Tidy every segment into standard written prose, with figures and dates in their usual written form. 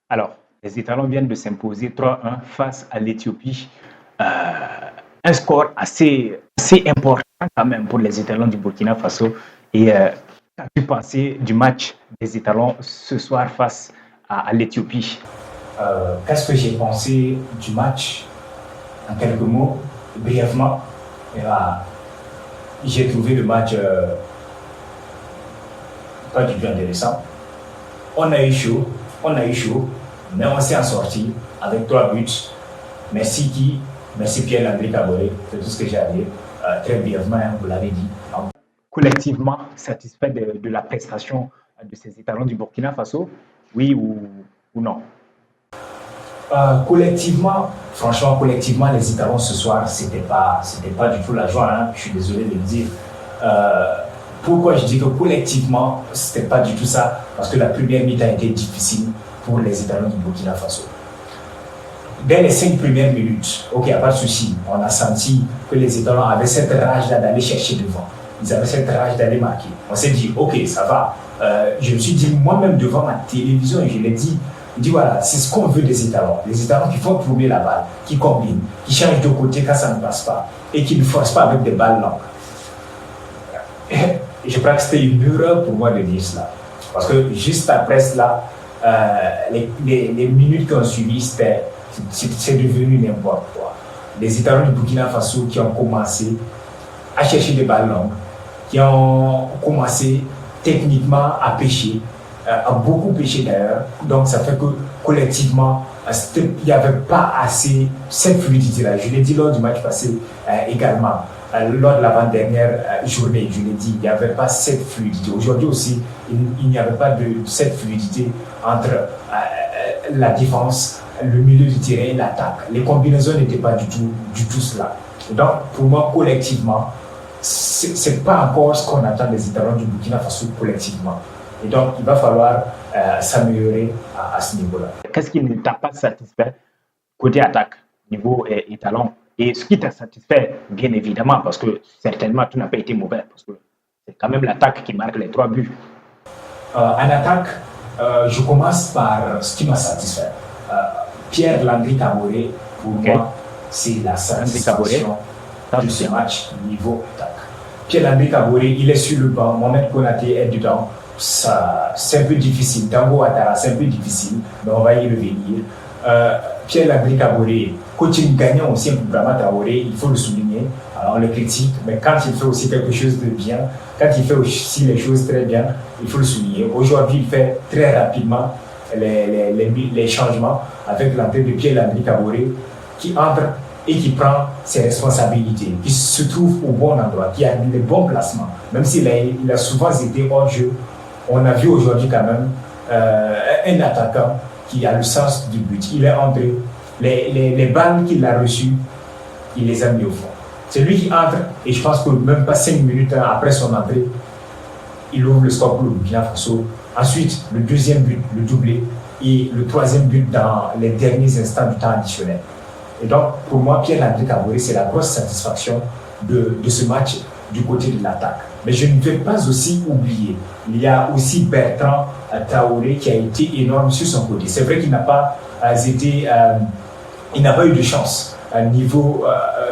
Alors, les Étalons viennent de s'imposer 3-1 face à l'Éthiopie. Un score assez important quand même pour les Étalons du Burkina Faso. Et qu'as-tu pensé du match des Étalons ce soir face à l'Éthiopie? Qu'est-ce que j'ai pensé du match en quelques mots, brièvement? J'ai trouvé le match pas du tout intéressant. On a eu chaud, mais on s'est en sorti avec 3 buts. Merci qui? Merci Pierre-André Caboret, c'est tout ce que j'ai à dire. Très brièvement, vous l'avez dit. Collectivement satisfait de la prestation de ces étalons du Burkina Faso? Oui ou non? Collectivement, franchement, collectivement, les Italiens ce soir, c'était pas du tout la joie. Hein, je suis désolé de le dire. Pourquoi je dis que collectivement, c'était pas du tout ça? Parce que la première mi-temps a été difficile pour les Italiens du Burkina Faso. Dès les 5 premières minutes, ok, il n'y a pas de souci, on a senti que les Italiens avaient cette rage-là d'aller chercher devant. Ils avaient cette rage d'aller marquer. On s'est dit, ok, ça va. Je me suis dit moi-même devant ma télévision, et je l'ai dit, voilà, c'est ce qu'on veut des Italiens. Les Italiens qui font tourner la balle, qui combinent, qui changent de côté quand ça ne passe pas et qui ne forcent pas avec des balles longues. Et je crois que c'était une erreur pour moi de dire cela. Parce que juste après cela, les minutes qui ont suivi, c'est devenu n'importe quoi. Les Italiens du Burkina Faso qui ont commencé à chercher des balles longues, qui ont commencé techniquement à pêcher, à beaucoup pêcher d'ailleurs. Donc ça fait que collectivement, il n'y avait pas assez cette fluidité-là. Je l'ai dit lors du match passé également. Lors de l'avant-dernière journée, je l'ai dit, il n'y avait pas cette fluidité. Aujourd'hui aussi, il n'y avait pas de cette fluidité entre la défense, le milieu du terrain et l'attaque. Les combinaisons n'étaient pas du tout cela. Donc, pour moi, collectivement, ce n'est pas encore ce qu'on attend des Italiens du Burkina Faso collectivement. Et donc, il va falloir s'améliorer à ce niveau-là. Qu'est-ce qui ne t'a pas satisfait côté attaque, niveau étalon? Et ce qui t'a satisfait, bien évidemment, parce que certainement, tu n'as pas été mauvais, parce que c'est quand même l'attaque qui marque les 3 buts. En attaque, je commence par ce qui m'a satisfait. Pierre-Landry Caboret, pour moi, c'est la satisfaction de ce match niveau attaque. Pierre-Landry Caboret, il est sur le banc, Mohamed Konaté est dedans. C'est un peu difficile. Tango Ouattara, c'est un peu difficile, mais on va y revenir. Pierre-Landry Caboret, coaching gagnant aussi pour Brahma Traoré, il faut le souligner. Alors on le critique, mais quand il fait aussi quelque chose de bien, quand il fait aussi les choses très bien, il faut le souligner. Aujourd'hui, il fait très rapidement les changements avec l'entrée de Pierre-Landry Caboret qui entre et qui prend ses responsabilités, qui se trouve au bon endroit, qui a les bons placements. Même s'il a souvent été hors jeu, on a vu aujourd'hui quand même un attaquant qui a le sens du but. Il est entré, les balles qu'il a reçues, il les a mis au fond. C'est lui qui entre, et je pense que même pas 5 minutes après son entrée, il ouvre le score pour le Burkina Faso. Ensuite, le deuxième but, le doublé, et le troisième but dans les derniers instants du temps additionnel. Et donc, pour moi, Pierre-Landry Caboret, c'est la grosse satisfaction de ce match du côté de l'attaque. Mais je ne vais pas aussi oublier, il y a aussi Bertrand Traoré qui a été énorme sur son côté. C'est vrai qu'il n'a pas il n'a pas eu de chance niveau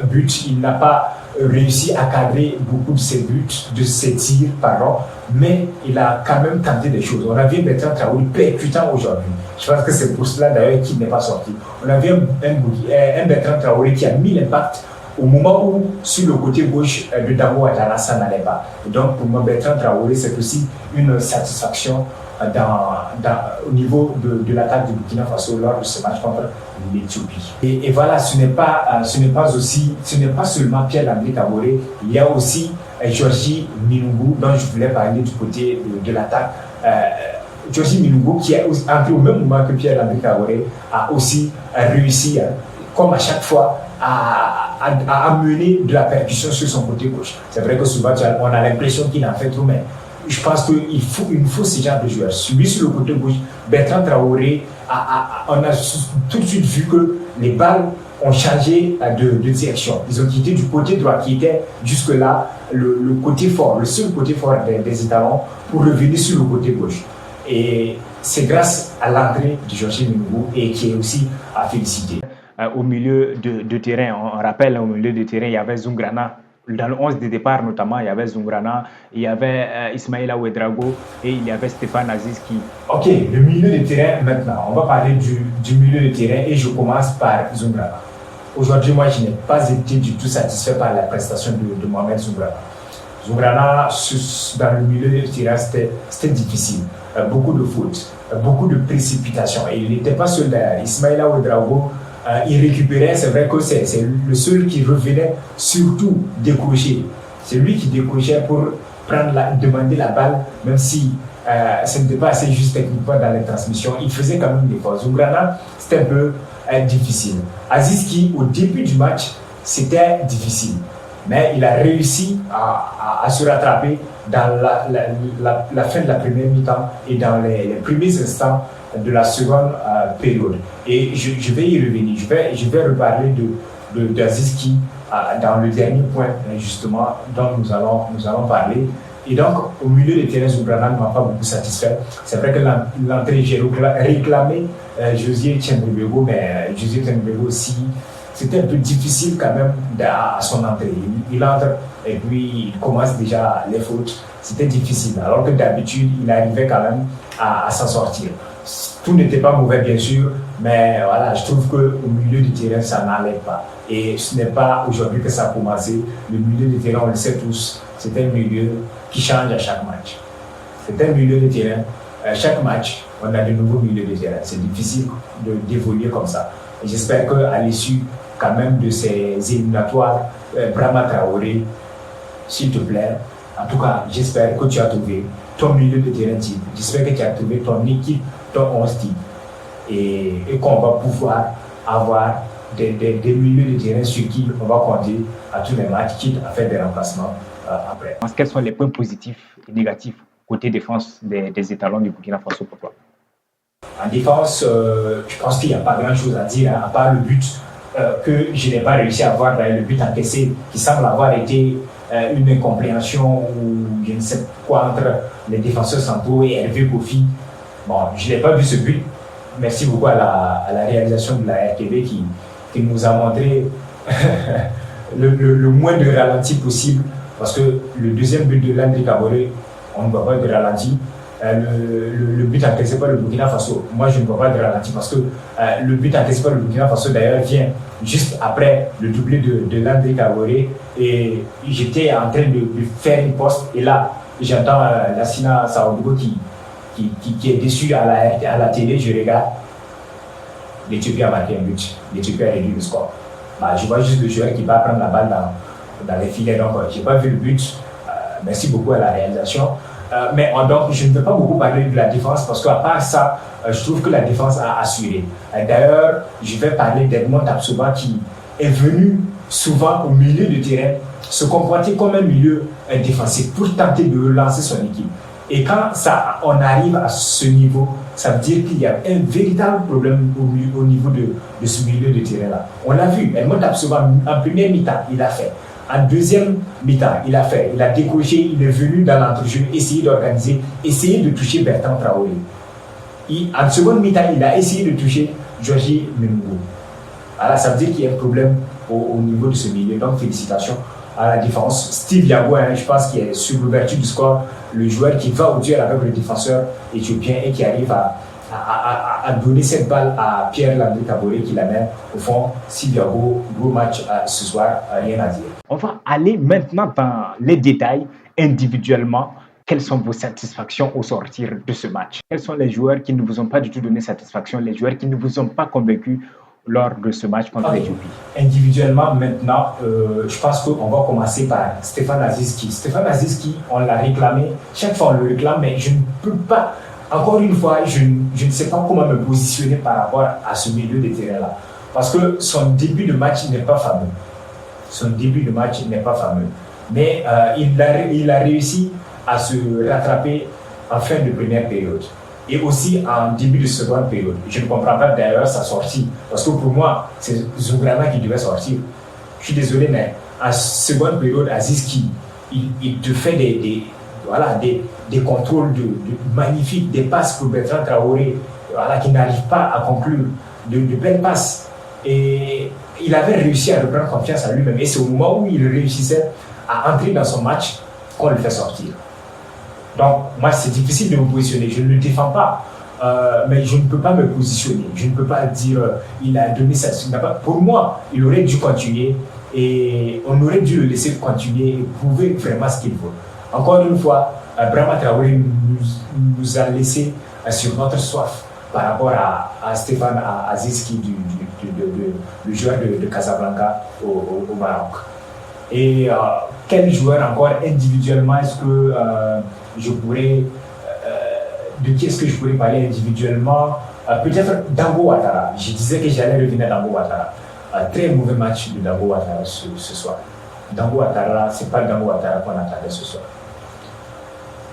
but, il n'a pas réussi à cadrer beaucoup de ses buts, de ses tirs, pardon, mais il a quand même tenté des choses. On a vu Bertrand Traoré percutant aujourd'hui. Je pense que c'est pour cela d'ailleurs qu'il n'est pas sorti. On a vu un Bertrand Traoré qui a mis l'impact au moment où, sur le côté gauche de Tango Ouattara, ça n'allait pas. Et donc, pour moi, Bertrand Traoré, c'est aussi une satisfaction au niveau de l'attaque du Burkina Faso lors de ce match contre l'Éthiopie. Et voilà, ce n'est pas seulement Pierre-Landry Caboret, il y a aussi Georgie Minungu, dont je voulais parler du côté de l'attaque. Georgie Minungu, qui est entré au même moment que Pierre-Landry Caboret, a aussi réussi, comme à chaque fois, à amener de la percussion sur son côté gauche. C'est vrai que souvent, on a l'impression qu'il en fait trop, mais je pense qu'il faut ce genre de joueur. Celui sur le côté gauche, Bertrand Traoré, on a tout de suite vu que les balles ont changé de direction. Ils ont quitté du côté droit, qui était jusque-là le côté fort, le seul côté fort des Italiens, pour revenir sur le côté gauche. Et c'est grâce à l'entrée de Georges Mengo et qui est aussi à féliciter. Au milieu de terrain, on rappelle, au milieu de terrain, il y avait Zungrana. Dans le 11 de départ notamment, il y avait Zungrana, il y avait Ismaïla Ouedraogo et il y avait Stéphane Aziz qui... Ok, le milieu de terrain maintenant. On va parler du milieu de terrain et je commence par Zungrana. Aujourd'hui, moi, je n'ai pas été du tout satisfait par la prestation de Mohamed Zungrana. Zungrana, dans le milieu de terrain, c'était difficile. Beaucoup de fautes, beaucoup de précipitations. Et il n'était pas seul derrière. Ismaïla Ouedraogo, il récupérait, c'est vrai que c'est le seul qui revenait surtout décrocher. C'est lui qui décrochait pour demander la balle, même si ce n'était pas assez juste techniquement dans les transmissions. Il faisait quand même des efforts. Zungrana, c'était un peu difficile. Aziz Ki, au début du match, c'était difficile. Mais il a réussi à se rattraper dans la fin de la première mi-temps et dans les premiers instants de la seconde période. Et je vais y revenir. Je vais reparler d'Aziz Ki dans le dernier point, justement, dont nous allons parler. Et donc, au milieu des terrains, Zungrana ne m'a pas beaucoup satisfait. C'est vrai que l'entrée, j'ai réclamé José Tchembego, mais José Tchembego aussi, c'était un peu difficile quand même à son entrée. Il entre et puis il commence déjà les fautes. C'était difficile, alors que d'habitude, il arrivait quand même à s'en sortir. Tout n'était pas mauvais, bien sûr, mais voilà, je trouve qu'au milieu du terrain, ça n'allait pas. Et ce n'est pas aujourd'hui que ça a commencé. Le milieu du terrain, on le sait tous, c'est un milieu qui change à chaque match. C'est un milieu de terrain. Chaque match, on a de nouveaux milieux de terrain. C'est difficile d'évoluer comme ça. Et j'espère qu'à l'issue, quand même, de ces éliminatoires, Brahma Traoré, s'il te plaît, en tout cas, j'espère que tu as trouvé ton milieu de terrain type. J'espère que tu as trouvé ton équipe, ton 11 type. Et qu'on va pouvoir avoir des milieux de terrain sur qui on va compter à tous les matchs, quitte à faire des remplacements après. Quels sont les points positifs et négatifs côté défense des étalons du Burkina Faso pour toi? En défense, je pense qu'il n'y a pas grand-chose à dire, à part le but que je n'ai pas réussi à voir, le but encaissé, qui semble avoir été une incompréhension ou je ne sais quoi entre les défenseurs centraux et Hervé Kofi. Bon, je n'ai pas vu ce but. Merci beaucoup à la réalisation de la RTV qui nous a montré le moins de ralenti possible, parce que le deuxième but de Landry Kaboré, on ne voit pas de ralenti. Le but encaissé par le Burkina Faso, moi je ne vois pas de ralenti, parce que le but encaissé par le Burkina Faso d'ailleurs vient juste après le doublé de Landry Kaboré, et j'étais en train de faire une poste, et là j'entends Lassina Saoudigo qui est déçu à la télé. Je regarde, l'Éthiopie a marqué un but, l'Éthiopie a réduit le score. Je vois juste le joueur qui va prendre la balle dans les filets, donc je n'ai pas vu le but. Merci beaucoup à la réalisation. Mais donc, je ne veux pas beaucoup parler de la défense, parce qu'à part ça, je trouve que la défense a assuré. D'ailleurs, je vais parler d'Edmond Tapsoba, qui est venu souvent au milieu de terrain se comporter comme un milieu défensif pour tenter de relancer son équipe. Et quand on arrive à ce niveau, ça veut dire qu'il y a un véritable problème au niveau de ce milieu de terrain-là. On l'a vu, Edmond Tapsoba, en première mi-temps, il a fait. En deuxième mi-temps, il a décroché, il est venu dans l'entrejeu, essayer d'organiser, essayer de toucher Bertrand Traoré. En seconde mi-temps, il a essayé de toucher Georges Mengo. Alors, ça veut dire qu'il y a un problème au niveau de ce milieu. Donc, félicitations à la défense. Steve Yago, je pense qu'il est sur l'ouverture du score, le joueur qui va au duel avec le défenseur éthiopien et qui arrive à donner cette balle à Pierre-Landry Kaboré qui la met au fond. Steve Yago, gros match ce soir, rien à dire. On va aller maintenant dans les détails individuellement. Quelles sont vos satisfactions au sortir de ce match? Quels sont les joueurs qui ne vous ont pas du tout donné satisfaction, les joueurs qui ne vous ont pas convaincu lors de ce match contre l'Éthiopie? Individuellement, maintenant, je pense qu'on va commencer par Stéphane Aziz Ki. Stéphane Aziz Ki, on l'a réclamé, chaque fois on le réclame, mais je ne peux pas, encore une fois, je ne sais pas comment me positionner par rapport à ce milieu de terrain-là. Parce que son début de match n'est pas fameux. Mais il a réussi à se rattraper en fin de première période. Et aussi en début de seconde période. Je ne comprends pas d'ailleurs sa sortie. Parce que pour moi, c'est Zungrana qui devait sortir. Je suis désolé, mais en seconde période, Aziz Ki, il te fait voilà, des contrôles magnifiques, des passes pour Bertrand Traoré, voilà, qui n'arrive pas à conclure de belles passes. Et il avait réussi à reprendre confiance en lui-même. Et c'est au moment où il réussissait à entrer dans son match qu'on le fait sortir. Donc, moi, c'est difficile de me positionner. Je ne le défends pas. Mais je ne peux pas me positionner. Je ne peux pas dire il a donné ça. Pour moi, il aurait dû continuer et on aurait dû le laisser continuer et prouver vraiment ce qu'il veut. Encore une fois, Brahma Traoré nous a laissé sur notre soif par rapport à Stéphane Aziz, le joueur de Casablanca au Maroc. Et quel joueur encore individuellement est-ce que je pourrais de qui est-ce que je pourrais parler individuellement? Peut-être Dango Ouattara. Je disais que j'allais revenir à Dango Ouattara. Très mauvais match de Dango Ouattara ce soir. Dango Ouattara, ce n'est pas Dango Ouattara qu'on attendait ce soir.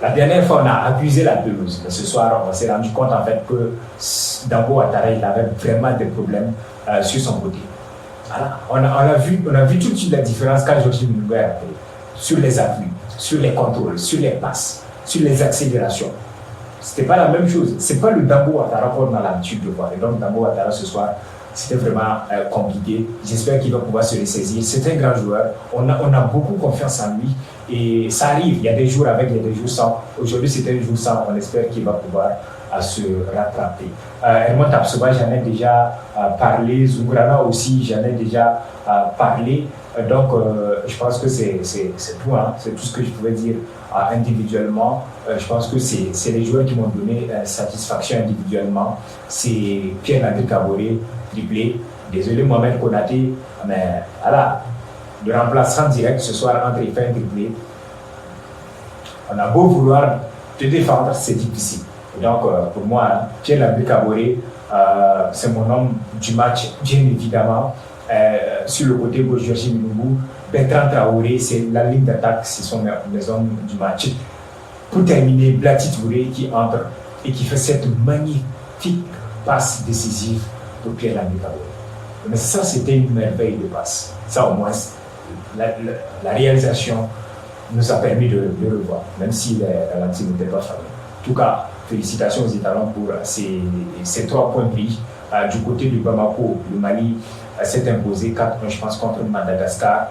La dernière fois, on a accusé la pelouse. Mais ce soir, on s'est rendu compte en fait que Dango Ouattara, il avait vraiment des problèmes sur son côté. Voilà. On a vu tout de suite la différence quand Jordi Mendy a appelé. Sur les appuis, sur les contrôles, sur les passes, sur les accélérations. C'était pas la même chose. C'est pas le Dango Ouattara qu'on a l'habitude de voir. Et donc Dango Ouattara ce soir, c'était vraiment compliqué. J'espère qu'il va pouvoir se ressaisir. C'est un grand joueur. On a beaucoup confiance en lui. Et ça arrive. Il y a des jours avec, il y a des jours sans. Aujourd'hui, c'était un jour sans. On espère qu'il va pouvoir se rattraper. Hermon Tapsoba, j'en ai déjà parlé. Zougrana aussi, j'en ai déjà parlé. Donc, je pense que c'est tout. Hein. C'est tout ce que je pouvais dire individuellement. Je pense que c'est les joueurs qui m'ont donné satisfaction individuellement. C'est Pierre-André Kaboré, triplé. Désolé Mohamed Konaté, mais voilà, le remplaçant direct ce soir entre et fait un triplé. On a beau vouloir te défendre, c'est difficile. Et donc, pour moi, Pierre-André Kaboré, c'est mon homme du match, bien évidemment. Sur le côté gauche, Jordi Mendy, Bertrand Traoré, c'est la ligne d'attaque, ce sont mes hommes du match. Pour terminer, Blati Touré qui entre et qui fait cette magnifique passe décisive pour Pierre-André Kaboré. Mais ça, c'était une merveille de passe. Ça, au moins, la réalisation nous a permis de le voir, même si les ralentis n'étaient pas fameux. En tout cas, félicitations aux Italiens pour ces 3 points pris. Du côté du Bamako, le Mali s'est imposé 4-1, je pense, contre Madagascar.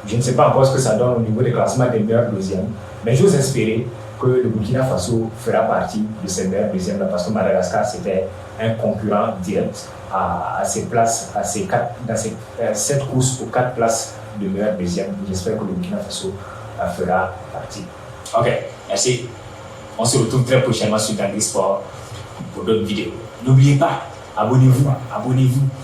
Je ne sais pas encore ce que ça donne au niveau des classements des meilleurs deuxièmes, mais j'ose espérer que le Burkina Faso fera partie de ces meilleurs deuxièmes parce que Madagascar, c'était un concurrent direct à ces places, dans cette course aux 4 places de meilleurs deuxièmes. J'espère que le Burkina Faso fera partie. Ok, merci. On se retrouve très prochainement sur Dangri Sport pour d'autres vidéos. N'oubliez pas, abonnez-vous.